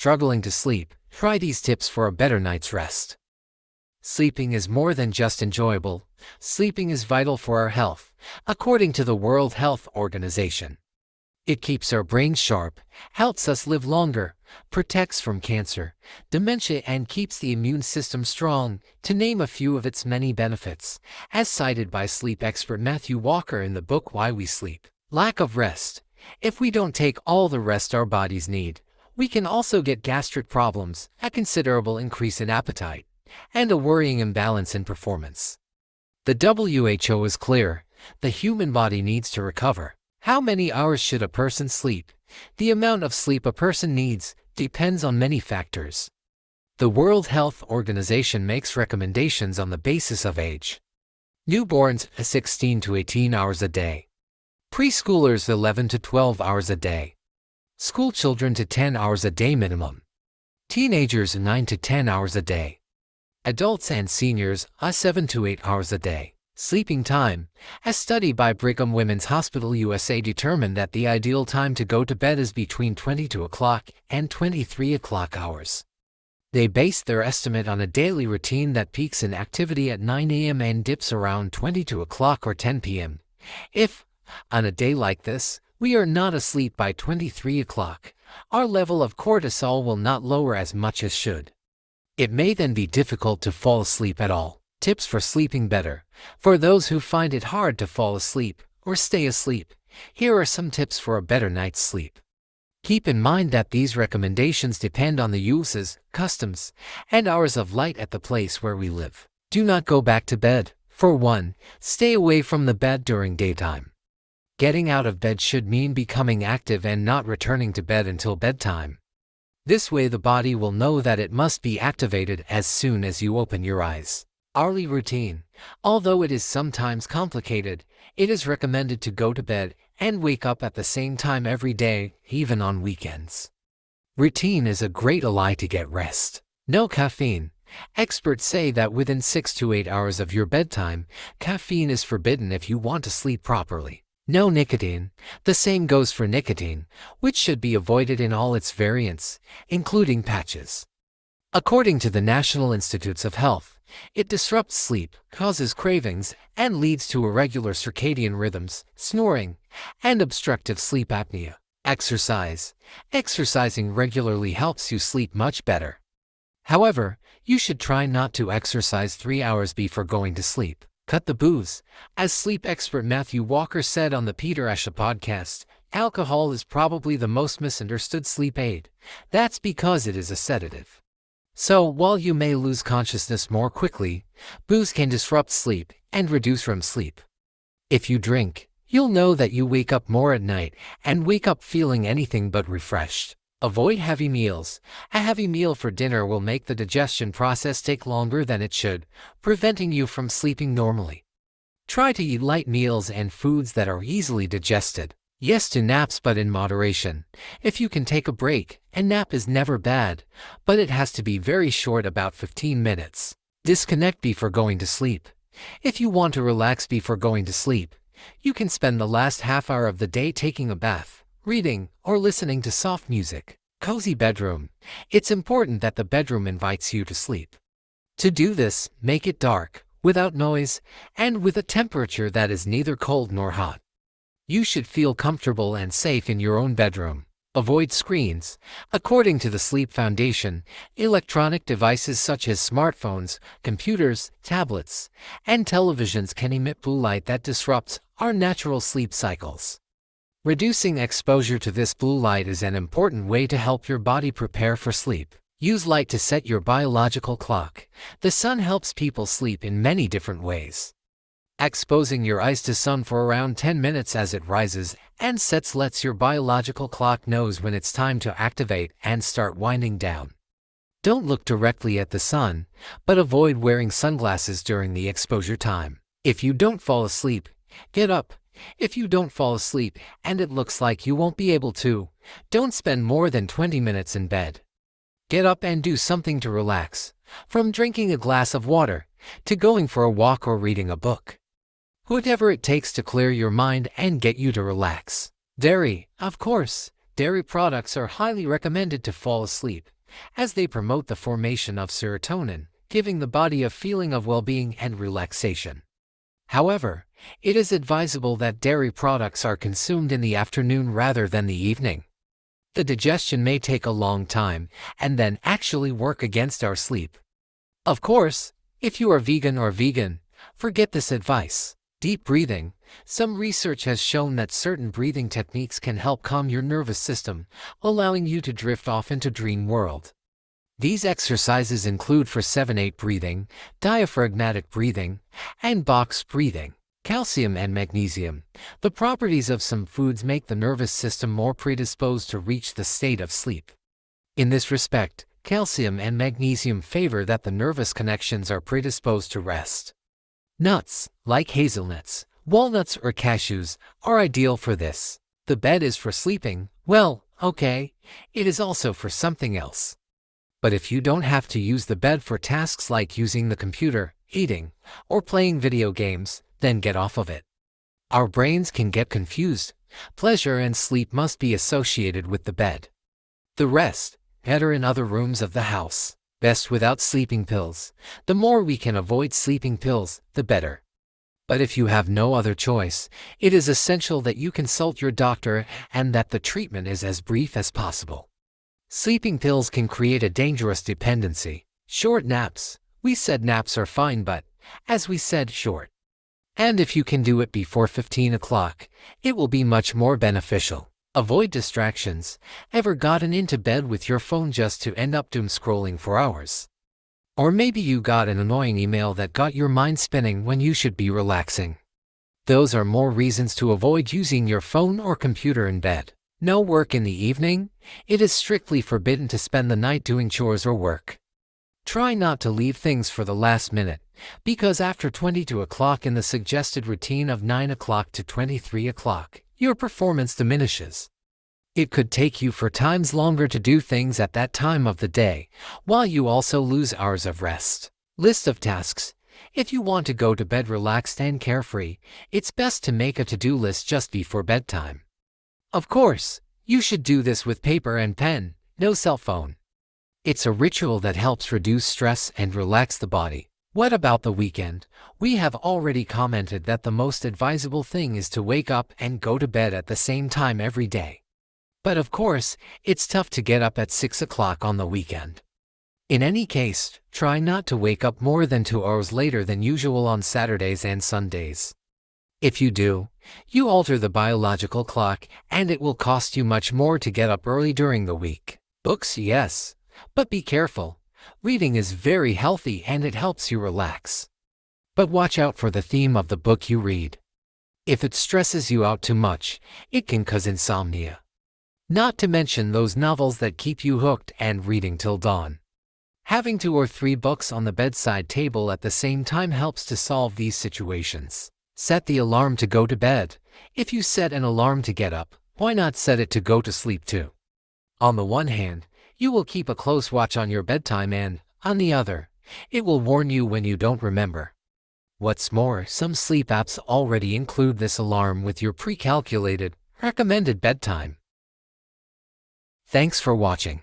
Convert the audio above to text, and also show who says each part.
Speaker 1: struggling to sleep, try these tips for a better night's rest. Sleeping is more than just enjoyable. Sleeping is vital for our health, according to the World Health Organization. It keeps our brains sharp, helps us live longer, protects from cancer, dementia, and keeps the immune system strong, to name a few of its many benefits, as cited by sleep expert Matthew Walker in the book Why We Sleep. Lack of rest. If we don't take all the rest our bodies need, we can also get gastric problems, a considerable increase in appetite, and a worrying imbalance in performance. The WHO is clear: the human body needs to recover. How many hours should a person sleep? The amount of sleep a person needs depends on many factors. The World Health Organization makes recommendations on the basis of age. Newborns, 16 to 18 hours a day. Preschoolers, 11 to 12 hours a day. School children to 10 hours a day minimum. Teenagers, 9 to 10 hours a day. Adults and seniors, 7 to 8 hours a day. Sleeping time. A study by Brigham Women's Hospital USA determined that the ideal time to go to bed is between 22 o'clock and 23 o'clock hours. They based their estimate on a daily routine that peaks in activity at 9 a.m. and dips around 22 o'clock or 10 p.m. If, on a day like this, we are not asleep by 23 o'clock, our level of cortisol will not lower as much as should. It may then be difficult to fall asleep at all. Tips for sleeping better. For those who find it hard to fall asleep or stay asleep, here are some tips for a better night's sleep. Keep in mind that these recommendations depend on the uses, customs, and hours of light at the place where we live. Do not go back to bed. For one, stay away from the bed during daytime. Getting out of bed should mean becoming active and not returning to bed until bedtime. This way the body will know that it must be activated as soon as you open your eyes. Hourly routine. Although it is sometimes complicated, it is recommended to go to bed and wake up at the same time every day, even on weekends. Routine is a great ally to get rest. No caffeine. Experts say that within 6 to 8 hours of your bedtime, caffeine is forbidden if you want to sleep properly. No nicotine. The same goes for nicotine, which should be avoided in all its variants, including patches. According to the National Institutes of Health, it disrupts sleep, causes cravings, and leads to irregular circadian rhythms, snoring, and obstructive sleep apnea. Exercise. Exercising regularly helps you sleep much better. However, you should try not to exercise 3 hours before going to sleep. Cut the booze. As sleep expert Matthew Walker said on the Peter Asha podcast, alcohol is probably the most misunderstood sleep aid. That's because it is a sedative. So, while you may lose consciousness more quickly, booze can disrupt sleep and reduce REM sleep. If you drink, you'll know that you wake up more at night and wake up feeling anything but refreshed. Avoid heavy meals. A heavy meal for dinner will make the digestion process take longer than it should, preventing you from sleeping normally. Try to eat light meals and foods that are easily digested. Yes to naps, but in moderation. If you can take a break, a nap is never bad, but it has to be very short, about 15 minutes. Disconnect before going to sleep. If you want to relax before going to sleep, you can spend the last half hour of the day taking a bath, reading, or listening to soft music. Cozy bedroom. It's important that the bedroom invites you to sleep. To do this, make it dark, without noise, and with a temperature that is neither cold nor hot. You should feel comfortable and safe in your own bedroom. Avoid screens. According to the Sleep Foundation, electronic devices such as smartphones, computers, tablets, and televisions can emit blue light that disrupts our natural sleep cycles. Reducing exposure to this blue light is an important way to help your body prepare for sleep. Use light to set your biological clock. The sun helps people sleep in many different ways. Exposing your eyes to sun for around 10 minutes as it rises and sets lets your biological clock knows when it's time to activate and start winding down. Don't look directly at the sun, but avoid wearing sunglasses during the exposure time. If you don't fall asleep, get up. If you don't fall asleep and it looks like you won't be able to, don't spend more than 20 minutes in bed. Get up and do something to relax, from drinking a glass of water to going for a walk or reading a book. Whatever it takes to clear your mind and get you to relax. Dairy. Of course, dairy products are highly recommended to fall asleep. as they promote the formation of serotonin, giving the body a feeling of well-being and relaxation. However, it is advisable that dairy products are consumed in the afternoon rather than the evening. The digestion may take a long time and then actually work against our sleep. Of course, if you are vegan, forget this advice. Deep breathing. Some research has shown that certain breathing techniques can help calm your nervous system, allowing you to drift off into dream world. These exercises include for 7-8 breathing, diaphragmatic breathing, and box breathing. Calcium and magnesium. The properties of some foods make the nervous system more predisposed to reach the state of sleep. In this respect, calcium and magnesium favor that the nervous connections are predisposed to rest. Nuts, like hazelnuts, walnuts or cashews, are ideal for this. The bed is for sleeping. Well, okay, it is also for something else. But if you don't have to use the bed for tasks like using the computer, eating, or playing video games, then get off of it. Our brains can get confused. Pleasure and sleep must be associated with the bed. The rest, better in other rooms of the house. Best without sleeping pills. The more we can avoid sleeping pills, the better. But if you have no other choice, it is essential that you consult your doctor and that the treatment is as brief as possible. Sleeping pills can create a dangerous dependency. Short naps. We said naps are fine, but, as we said, short. And if you can do it before 15 o'clock, it will be much more beneficial. Avoid distractions. Ever gotten into bed with your phone just to end up doom scrolling for hours? Or maybe you got an annoying email that got your mind spinning when you should be relaxing. Those are more reasons to avoid using your phone or computer in bed. No work in the evening. It is strictly forbidden to spend the night doing chores or work. Try not to leave things for the last minute, because after 22 o'clock in the suggested routine of 9 o'clock to 23 o'clock, your performance diminishes. It could take you 4 times longer to do things at that time of the day, while you also lose hours of rest. List of tasks. If you want to go to bed relaxed and carefree, it's best to make a to-do list just before bedtime. Of course, you should do this with paper and pen, no cell phone. It's a ritual that helps reduce stress and relax the body. What about the weekend? We have already commented that the most advisable thing is to wake up and go to bed at the same time every day. But of course, it's tough to get up at 6 o'clock on the weekend. In any case, try not to wake up more than 2 hours later than usual on Saturdays and Sundays. If you do, you alter the biological clock, and it will cost you much more to get up early during the week. Books, yes, but be careful. Reading is very healthy and it helps you relax. But watch out for the theme of the book you read. If it stresses you out too much, it can cause insomnia. Not to mention those novels that keep you hooked and reading till dawn. Having 2 or 3 books on the bedside table at the same time helps to solve these situations. Set the alarm to go to bed. If you set an alarm to get up, why not set it to go to sleep too? On the one hand, you will keep a close watch on your bedtime and, on the other, it will warn you when you don't remember. What's more, some sleep apps already include this alarm with your pre-calculated, recommended bedtime. Thanks for watching.